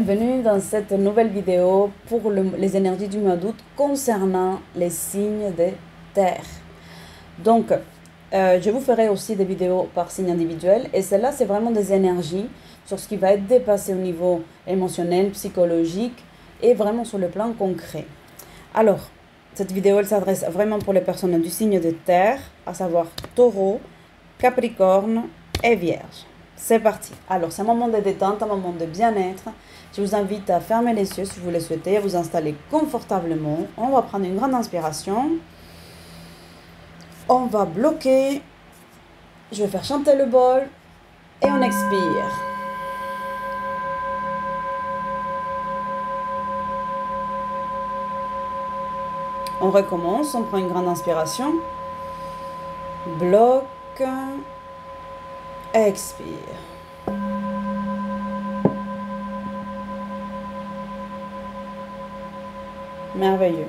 Bienvenue dans cette nouvelle vidéo pour les énergies du mois d'août concernant les signes de terre. Donc, je vous ferai aussi des vidéos par signe individuel et celle-là, c'est vraiment des énergies sur ce qui va être dépassé au niveau émotionnel, psychologique et vraiment sur le plan concret. Alors, cette vidéo, elle s'adresse vraiment pour les personnes du signe de terre, à savoir Taureau, Capricorne et Vierge. C'est parti. Alors, c'est un moment de détente, un moment de bien-être. Je vous invite à fermer les yeux si vous le souhaitez, à vous installer confortablement. On va prendre une grande inspiration. On va bloquer. Je vais faire chanter le bol. Et on expire. On recommence. On prend une grande inspiration. Bloque. Expire. Merveilleux.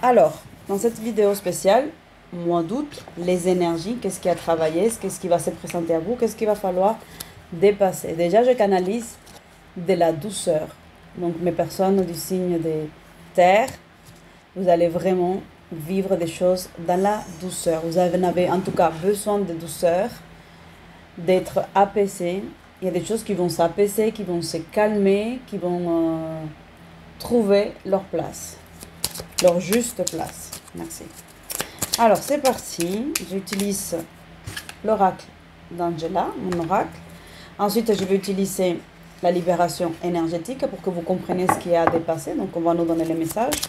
Alors, dans cette vidéo spéciale, mois d'août, les énergies, qu'est-ce qui a travaillé, qu'est-ce qui va se présenter à vous, qu'est-ce qu'il va falloir dépasser. Déjà, je canalise de la douceur. Donc, mes personnes du signe de terre, vous allez vraiment vivre des choses dans la douceur. Vous en avez en tout cas besoin de douceur, d'être apaisé. Il y a des choses qui vont s'apaiser, qui vont se calmer, qui vont trouver leur place, leur juste place. Merci. Alors, c'est parti. J'utilise l'oracle d'Angela, mon oracle. Ensuite, je vais utiliser la libération énergétique pour que vous compreniez ce qui est à dépasser. Donc, on va nous donner les messages.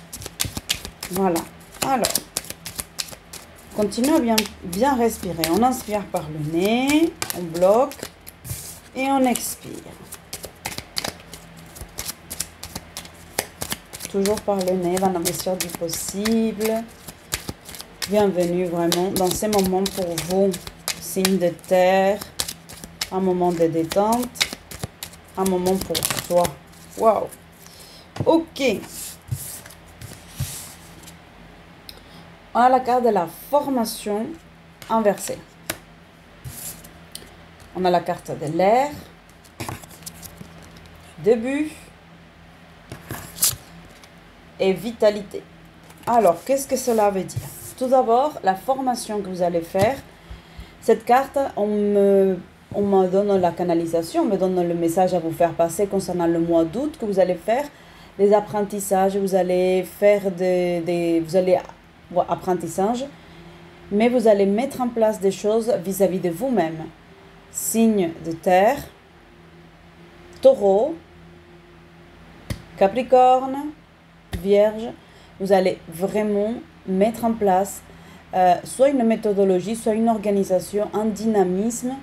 Voilà. Alors, continuez à bien respirer. On inspire par le nez, on bloque et on expire. Toujours par le nez, dans la mesure du possible. Bienvenue vraiment dans ces moments pour vous, signe de terre, un moment de détente, un moment pour soi. Waouh! Ok. On a la carte de la formation inversée. On a la carte de l'air, début et vitalité. Alors, qu'est-ce que cela veut dire? Tout d'abord, la formation que vous allez faire. Cette carte, on me donne la canalisation, on me donne le message à vous faire passer concernant le mois d'août que vous allez faire des apprentissages, vous allez faire apprentissage, mais vous allez mettre en place des choses vis-à-vis de vous-même. Signe de terre, Taureau, Capricorne, Vierge, vous allez vraiment mettre en place soit une méthodologie, soit une organisation, un dynamisme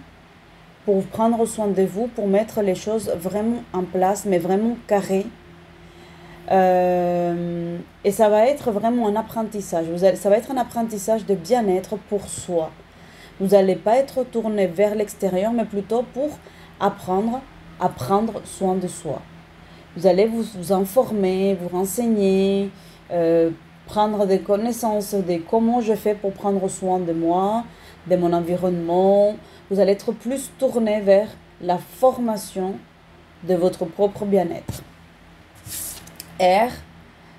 pour prendre soin de vous, pour mettre les choses vraiment en place, mais vraiment carrées. Et ça va être vraiment un apprentissage. Ça va être un apprentissage de bien-être pour soi. Vous n'allez pas être tourné vers l'extérieur, mais plutôt pour apprendre à prendre soin de soi. Vous allez vous informer, vous renseigner, prendre des connaissances de comment je fais pour prendre soin de moi, de mon environnement. Vous allez être plus tourné vers la formation de votre propre bien-être. R,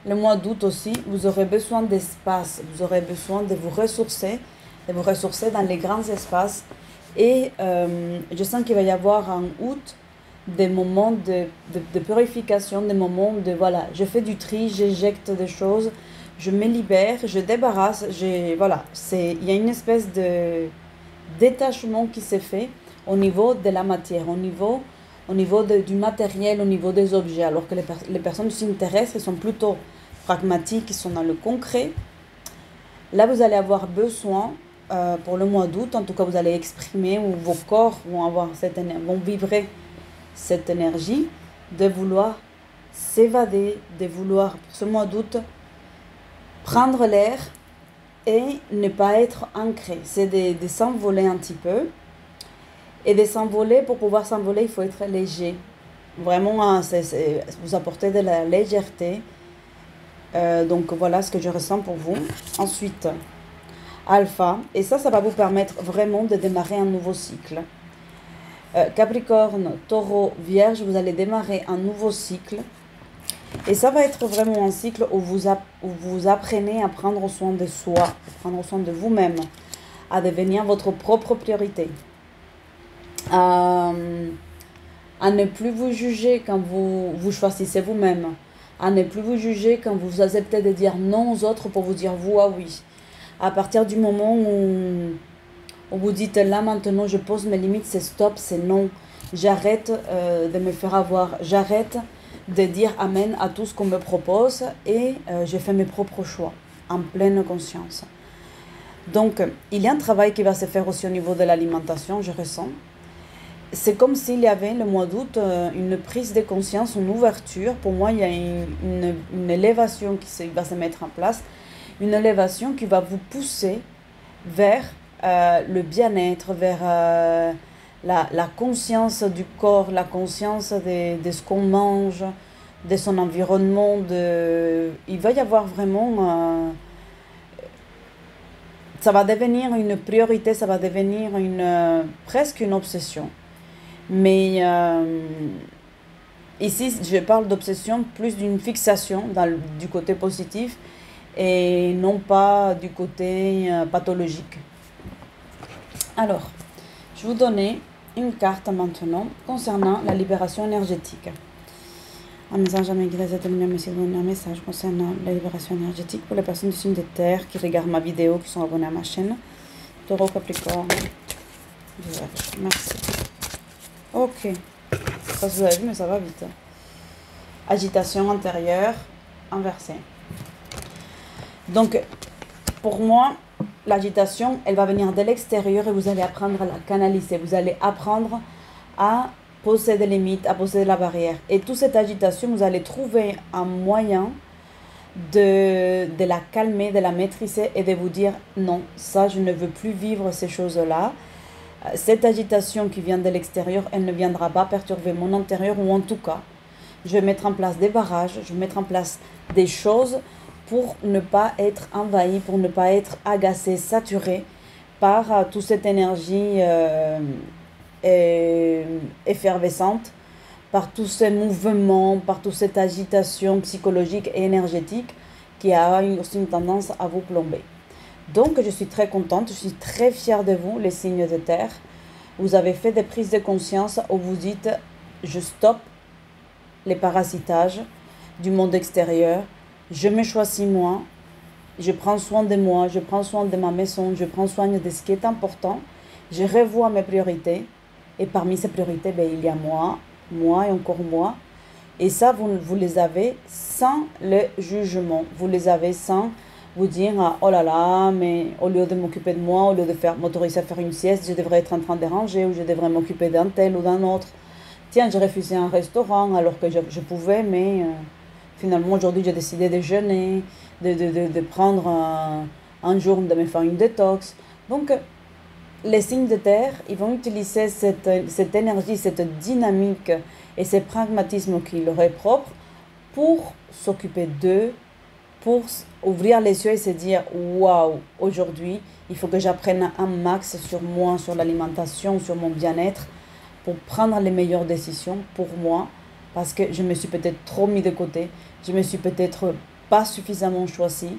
le mois d'août aussi, vous aurez besoin d'espace, vous aurez besoin de vous ressourcer dans les grands espaces. Et je sens qu'il va y avoir en août des moments de purification, des moments de, voilà, je fais du tri, j'éjecte des choses, je me libère, je débarrasse, voilà, il y a une espèce de détachement qui s'est fait au niveau de la matière, au niveau du matériel, au niveau des objets, alors que les personnes du signe terrestre sont plutôt pragmatiques, ils sont dans le concret. Là, vous allez avoir besoin, pour le mois d'août, en tout cas, vous allez exprimer, ou vos corps vont vibrer cette énergie de vouloir s'évader, de vouloir, pour ce mois d'août, prendre l'air et ne pas être ancré. C'est de s'envoler un petit peu. Et de s'envoler, pour pouvoir s'envoler, il faut être léger. Vraiment, vous apporter de la légèreté. Donc voilà ce que je ressens pour vous. Ensuite, Alpha. Et ça va vous permettre vraiment de démarrer un nouveau cycle. Capricorne, Taureau, Vierge, vous allez démarrer un nouveau cycle. Et ça va être vraiment un cycle où vous apprenez à prendre soin de soi, à prendre soin de vous-même, à devenir votre propre priorité. À ne plus vous juger quand vous choisissez vous-même. À ne plus vous juger quand vous acceptez de dire non aux autres pour vous dire vous ah oui. À partir du moment où vous dites là maintenant je pose mes limites, c'est stop, c'est non. J'arrête de me faire avoir, j'arrête de dire amen à tout ce qu'on me propose et je fais mes propres choix en pleine conscience. Donc il y a un travail qui va se faire aussi au niveau de l'alimentation, je ressens. C'est comme s'il y avait le mois d'août une prise de conscience, une ouverture. Pour moi, il y a une élévation qui va se mettre en place. Une élévation qui va vous pousser vers le bien-être, vers la conscience du corps, la conscience de ce qu'on mange, de son environnement. Il va y avoir vraiment... ça va devenir une priorité, ça va devenir presque une obsession. Mais ici, je parle d'obsession plus d'une fixation du côté positif et non pas du côté pathologique. Alors, je vais vous donner une carte maintenant concernant la libération énergétique. Un message à mes guides et un message concernant la libération énergétique pour les personnes du signe de terre qui regardent ma vidéo, qui sont abonnées à ma chaîne. Taureau, Capricorne. Merci. Ok, ça vous avez vu, mais ça va vite. Agitation intérieure inversée. Donc, pour moi, l'agitation, elle va venir de l'extérieur et vous allez apprendre à la canaliser. Vous allez apprendre à poser des limites, à poser de la barrière. Et toute cette agitation, vous allez trouver un moyen de la calmer, de la maîtriser et de vous dire non, ça, je ne veux plus vivre ces choses-là. Cette agitation qui vient de l'extérieur, elle ne viendra pas perturber mon intérieur, ou en tout cas, je vais mettre en place des barrages, je vais mettre en place des choses pour ne pas être envahi, pour ne pas être agacé, saturé par toute cette énergie effervescente, par tous ces mouvements, par toute cette agitation psychologique et énergétique qui a aussi une tendance à vous plomber. Donc, je suis très contente, je suis très fière de vous, les signes de terre. Vous avez fait des prises de conscience où vous dites « Je stoppe les parasitages du monde extérieur. Je me choisis moi. Je prends soin de moi. Je prends soin de ma maison. Je prends soin de ce qui est important. Je revois mes priorités. Et parmi ces priorités, il y a moi et encore moi. Et ça, vous les avez sans le jugement. Vous les avez sans... vous dire oh là là, mais au lieu de m'occuper de moi, au lieu de m'autoriser à faire une sieste, je devrais être en train de ranger ou je devrais m'occuper d'un tel ou d'un autre. Tiens, j'ai refusé un restaurant alors que je pouvais, mais finalement aujourd'hui j'ai décidé de jeûner, de prendre un jour, de me faire une détox. Donc les signes de terre, ils vont utiliser cette énergie, cette dynamique et ce pragmatisme qui leur est propre pour s'occuper d'eux, pour ouvrir les yeux et se dire waouh, aujourd'hui il faut que j'apprenne un max sur moi, sur l'alimentation, sur mon bien-être pour prendre les meilleures décisions pour moi, parce que je me suis peut-être trop mis de côté, je me suis peut-être pas suffisamment choisi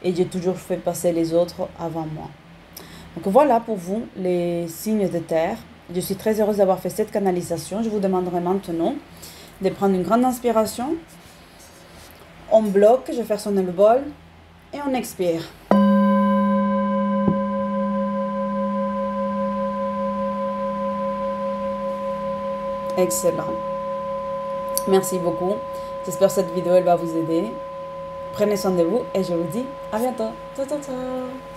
et j'ai toujours fait passer les autres avant moi. Donc voilà pour vous les signes de terre. Je suis très heureuse d'avoir fait cette canalisation. Je vous demanderai maintenant de prendre une grande inspiration. On bloque, je vais faire sonner le bol et on expire. Excellent. Merci beaucoup. J'espère que cette vidéo elle va vous aider. Prenez soin de vous et je vous dis à bientôt. Ciao, ciao, ciao.